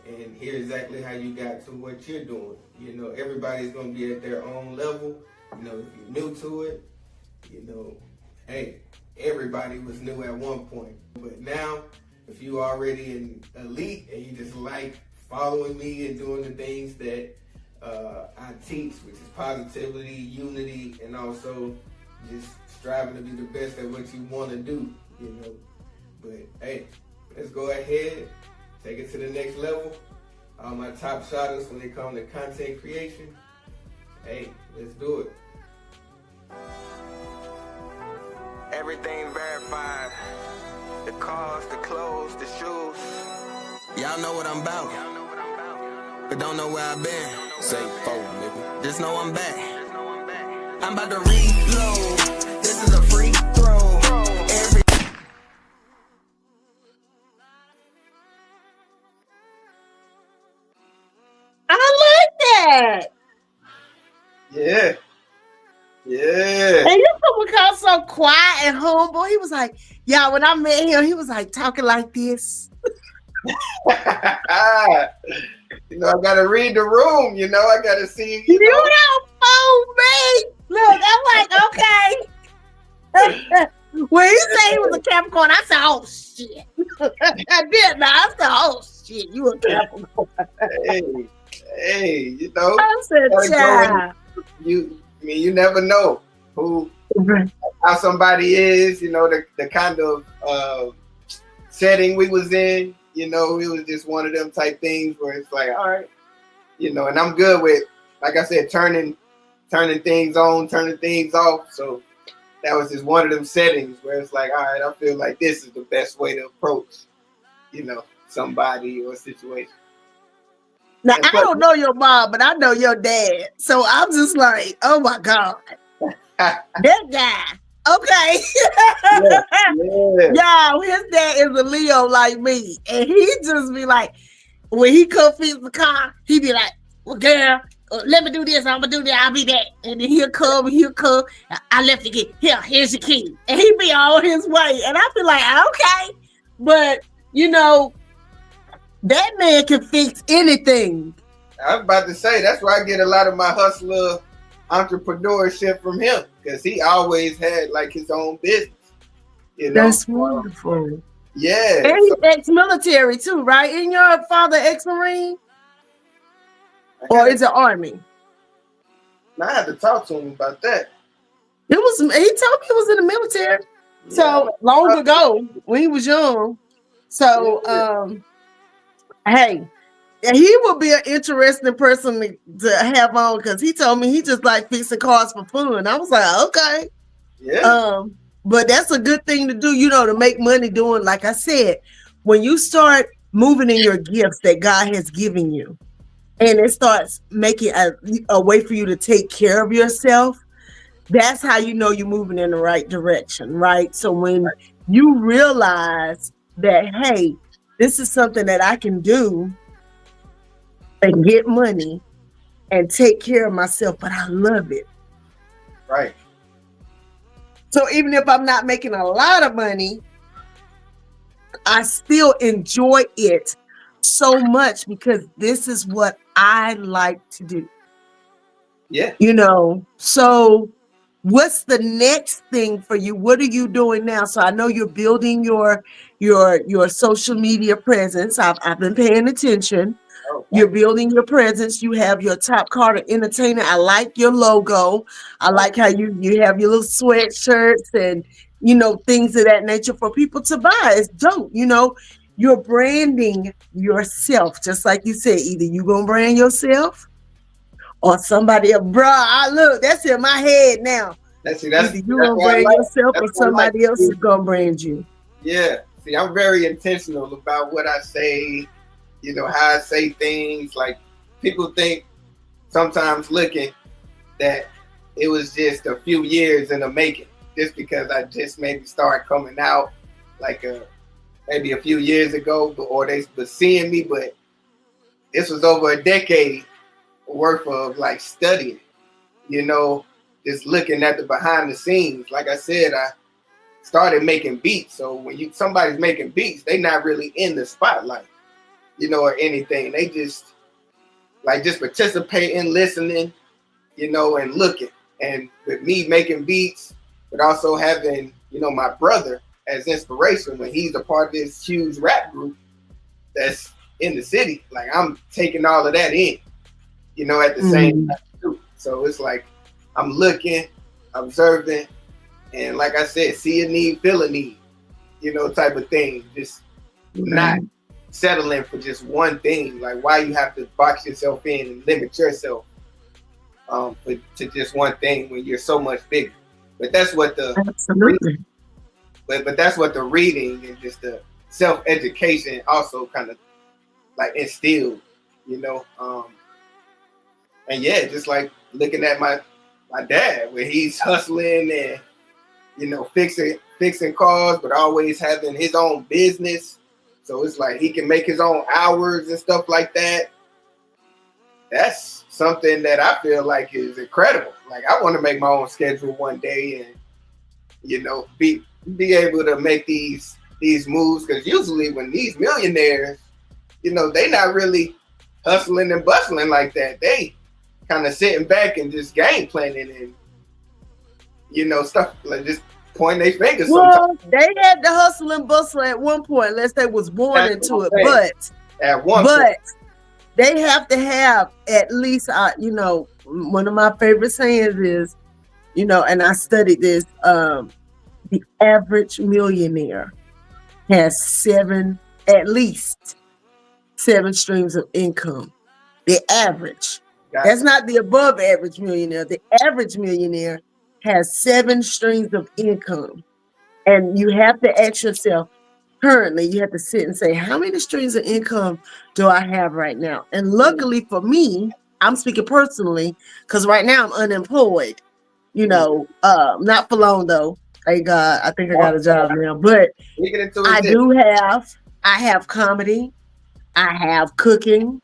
and hear exactly how you got to what you're doing. You know, everybody's going to be at their own level. You know, if you're new to it, you know, hey, everybody was new at one point. But now, if you already in elite and you just like following me and doing the things that I teach, which is positivity, unity, and also just striving to be the best at what you want to do, you know. But hey, let's go ahead, take it to the next level. All my top shotters when it comes to content creation, hey, let's do it. Everything verified. The cars, the clothes, the shoes. Y'all know what I'm about, but don't know where I've been. Say four, nigga. Just know I'm back. I'm about to reload. This is a free throw. I like that. Yeah. And you come across so quiet and humble. He was like, yeah, when I met him, he was like talking like this. You know, I gotta read the room. You know, I gotta see. You don't fool me. Look, I'm like, okay. When he said he was a Capricorn, I said, oh shit. I did not. I said, oh shit, you a Capricorn. Hey, you know. I said, child. You never know how somebody is. You know, the kind of setting we was in. You know, it was just one of them type things where it's like, all right, you know, and I'm good with, like I said, turning things on, turning things off. So that was just one of them settings where it's like, all right, I feel like this is the best way to approach, you know, somebody or a situation. Now, I don't know your mom, but I know your dad. So I'm just like, oh my God. That guy. Okay. Y'all, his dad is a Leo like me. And he just be like, when he come fix the car, he be like, well, girl, let me do this. I'm going to do that. I'll be back. And then he'll come. I left the key. Here's your key. And he be on his way. And I be like, okay. But, you know, that man can fix anything. I was about to say, that's where I get a lot of my hustler entrepreneurship from him, because he always had like his own business. You know? That's wonderful. Yeah. And he's ex-military too, right? Isn't your father ex-Marine? Or is it Army? I had to talk to him about that. He told me he was in the military. Yeah. So long ago when he was young. So hey, he would be an interesting person to have on, because he told me he just like fixing cars for fun. I was like, okay. Yeah. But that's a good thing to do, you know, to make money doing, like I said, when you start moving in your gifts that God has given you, and it starts making a way for you to take care of yourself, That's how you know you're moving in the right direction, right? So when you realize that, hey, this is something that I can do and get money and take care of myself, but I love it. Right. So even if I'm not making a lot of money, I still enjoy it so much because this is what I like to do. Yeah. You know, so what's the next thing for you? What are you doing now? So I know you're building your social media presence. I've been paying attention. Okay. You're building your presence. You have your Top Carter Entertainer. I like your logo. I like how you have your little sweatshirts and things of that nature for people to buy. It's dope. You're branding yourself, just like you said. Either you gonna brand yourself or somebody else. Bruh, look, that's in my head now. That's Either you that's gonna what I brand like. yourself That's or what I like. somebody else is gonna brand you. Yeah. See, I'm very intentional about what I say, how I say things. Like, people think sometimes looking that it was just a few years in the making, just because I just maybe started coming out like maybe a few years ago, or they were seeing me, but this was over a decade worth of like studying, just looking at the behind the scenes. Like I said, I started making beats. So when somebody's making beats, they not really in the spotlight, or anything. They just participating, listening, and looking. And with me making beats, but also having, my brother as inspiration when he's a part of this huge rap group that's in the city. Like, I'm taking all of that in, at the same time too. So it's like I'm looking, observing, and like I said, see a need, feel a need, type of thing. Just not settling for just one thing. Like, why you have to box yourself in and limit yourself to just one thing when you're so much bigger. But that's what but that's what the reading and just the self-education also kind of like instilled, and yeah, just like looking at my dad where he's hustling and fixing cars, but always having his own business. So it's like he can make his own hours and stuff like that. That's something that I feel like is incredible. Like, I want to make my own schedule one day and be able to make these moves, because usually when these millionaires, they not really hustling and bustling like that. They kind of sitting back and just game planning and stuff like just pointing their fingers. Well, they had to hustle and bustle at one point, unless they was born into it. But at one point, they have to have at least, one of my favorite sayings is, and I studied this, the average millionaire has at least seven streams of income. The average. That's not the above average millionaire. The average millionaire has 7 streams of income. And you have to ask yourself, currently, you have to sit and say, how many streams of income do I have right now? And luckily for me, I'm speaking personally, because right now I'm unemployed. Not for long though. Thank God. I think I got a job now. But I have comedy, I have cooking,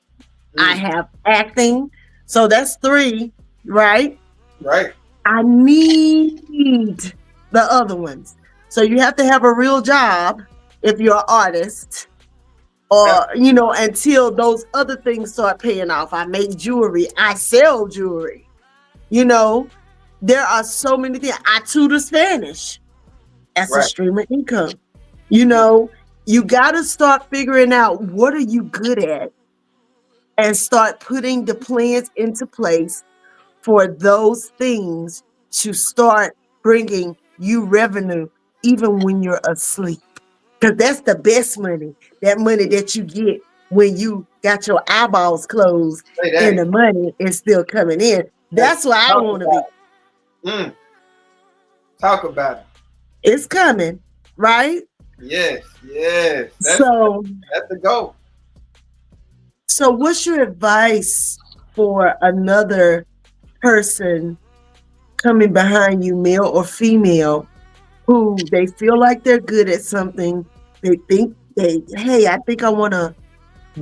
I have acting. So that's 3, right? Right. I need the other ones. So you have to have a real job if you're an artist, or until those other things start paying off. I make jewelry, I sell jewelry. There are so many things. I tutor Spanish. That's a stream of income. You got to start figuring out what are you good at and start putting the plans into place for those things to start bringing you revenue even when you're asleep. Because that's the best money. That money that you get when you got your eyeballs closed and the money is still coming in. That's why I want to be. Talk about it. It's coming, right? Yes. That's the goal. So what's your advice for another person coming behind you, male or female, who they feel like they're good at something. They think hey, I think I want to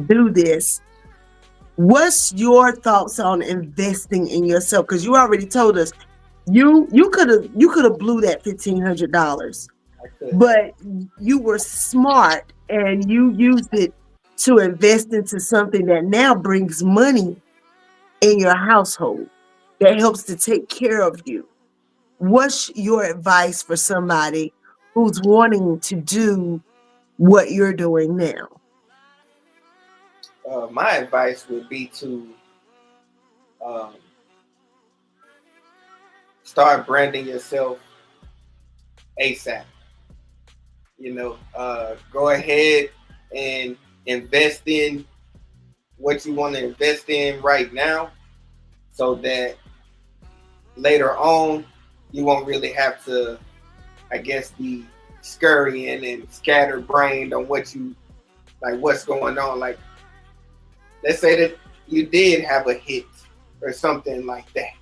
do this. What's your thoughts on investing in yourself? Because you already told us you could have blew that $1,500, but you were smart and you used it to invest into something that now brings money in your household that helps to take care of you. What's your advice for somebody who's wanting to do what you're doing now? My advice would be to um, start branding yourself ASAP. Go ahead and invest in what you want to invest in right now, so that later on you won't really have to, I guess, be scurrying and scatterbrained on what's going on. Like, let's say that you did have a hit or something like that.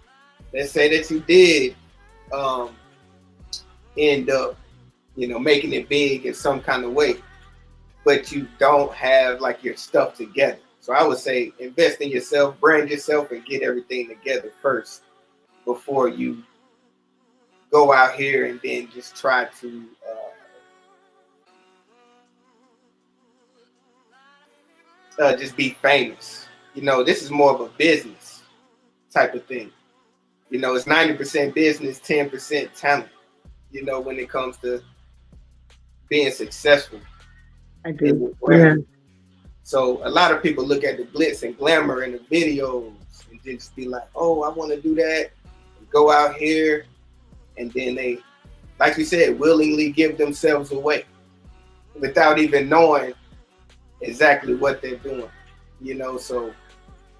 Let's say that you did end up, making it big in some kind of way, but you don't have like your stuff together. So I would say invest in yourself, brand yourself, and get everything together first before you go out here and then just try to just be famous. This is more of a business type of thing. It's 90% business, 10% talent, when it comes to being successful. I do. Yeah. So a lot of people look at the glitz and glamour in the videos and just be like, oh, I want to do that. Go out here. And then they, like you said, willingly give themselves away without even knowing exactly what they're doing. So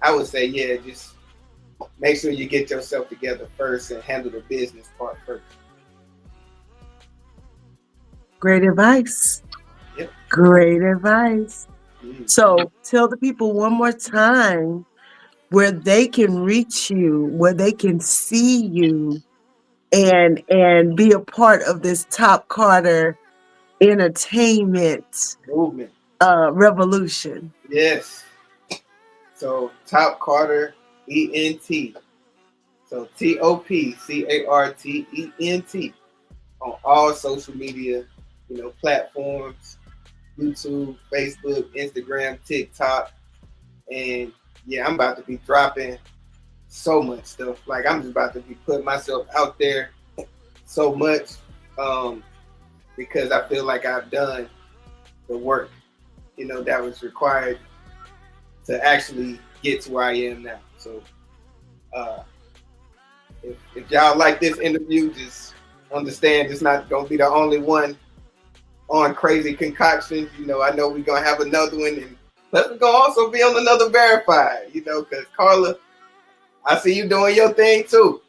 I would say, yeah, just make sure you get yourself together first and handle the business part first. Great advice. Yep. Great advice. Mm-hmm. So tell the people one more time where they can reach you, where they can see you and be a part of this Top Carter entertainment movement revolution. Yes. So Top Carter ENT. So TOPCARTENT on all social media, platforms, YouTube, Facebook, Instagram, TikTok. And yeah, I'm about to be dropping so much stuff. Like, I'm just about to be putting myself out there so much because I feel like I've done the work, that was required to actually get to where I am now. So if y'all like this interview, just understand it's not going to be the only one on Crazy Concoctions. I know we're going to have another one, and plus we're going to also be on another Verified, because Carla, I see you doing your thing too,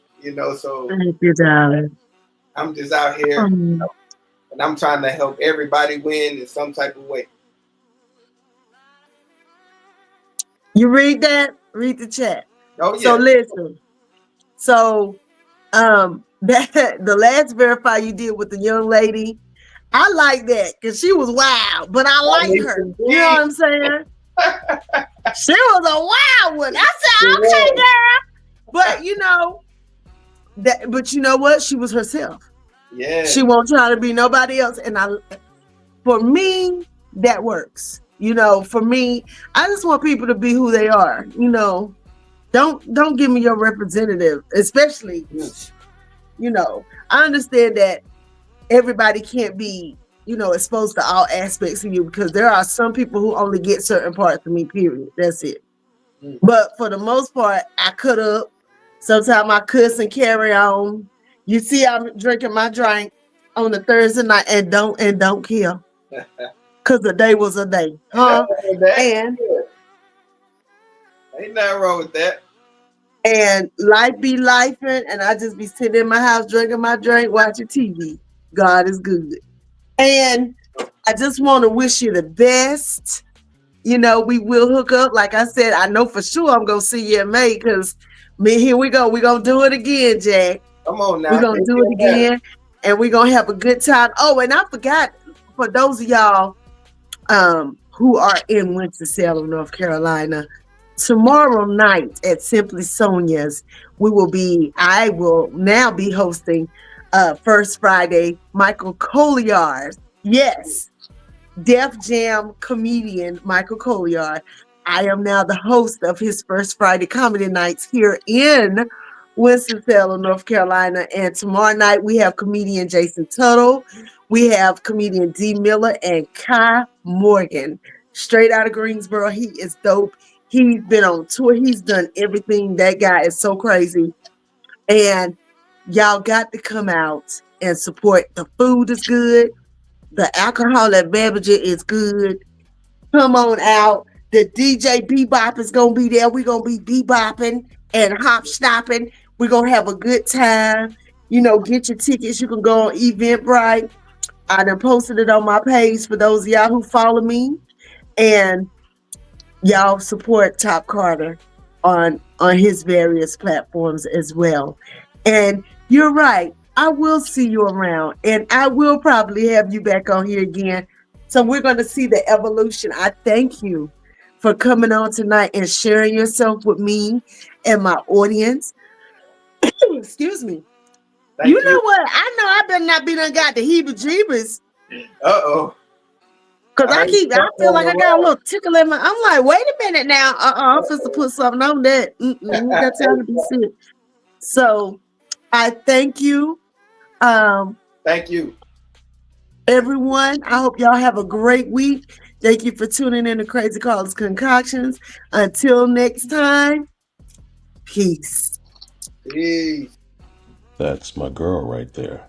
so thank you, darling. I'm just out here and I'm trying to help everybody win in some type of way. You read that? Read the chat. Oh yeah. So listen. So that the last Verify you did with the young lady, I like that because she was wild, but I like her. You know what I'm saying? She was a wild one. I said, okay, girl. But but you know what? She was herself. Yeah. She won't try to be nobody else. And for me, that works. For me, I just want people to be who they are. Don't give me your representative, especially, I understand that everybody can't be, exposed to all aspects of you, because there are some people who only get certain parts of me, period. That's it. But for the most part, I cut up. Sometimes I cuss and carry on. You see, I'm drinking my drink on the Thursday night and don't kill. Because the day was a day. Huh? And ain't nothing wrong with that. And life be lifing, and I just be sitting in my house drinking my drink, watching TV. God is good. And I just want to wish you the best. We will hook up. Like I said, I know for sure I'm going to see you in May, because here we go. We're going to do it again, Jack. Come on now. We're gonna do it again, and we're gonna have a good time. Oh, and I forgot, for those of y'all who are in Winston-Salem, North Carolina, tomorrow night at Simply Sonia's, I will now be hosting First Friday, Michael Colliard. Yes, Def Jam comedian Michael Colliard. I am now the host of his First Friday comedy nights here in Winston-Salem, North Carolina. And tomorrow night we have comedian Jason Tuttle. We have comedian D. Miller and Kai Morgan. Straight out of Greensboro. He is dope. He's been on tour. He's done everything. That guy is so crazy. And y'all got to come out and support. The food is good. The alcoholic beverage is good. Come on out. The DJ Bebop is going to be there. We're going to be bebopping and hop stopping. We're going to have a good time. You know, get your tickets. You can go on Eventbrite. I done posted it on my page for those of y'all who follow me. And y'all support Top Carter on his various platforms as well. And you're right. I will see you around, and I will probably have you back on here again. So we're going to see the evolution. I thank you for coming on tonight and sharing yourself with me and my audience. Excuse me. Thank you know what? I know I better not be done got the heebie-jeebies. Uh-oh. Because I feel like I got a little tickle in my, I'm like, wait a minute now. I'm supposed to put something on that. We got time to be sick. So I thank you. Thank you, everyone. I hope y'all have a great week. Thank you for tuning in to Crazy Carla's Concoctions. Until next time, peace. Peace. That's my girl right there.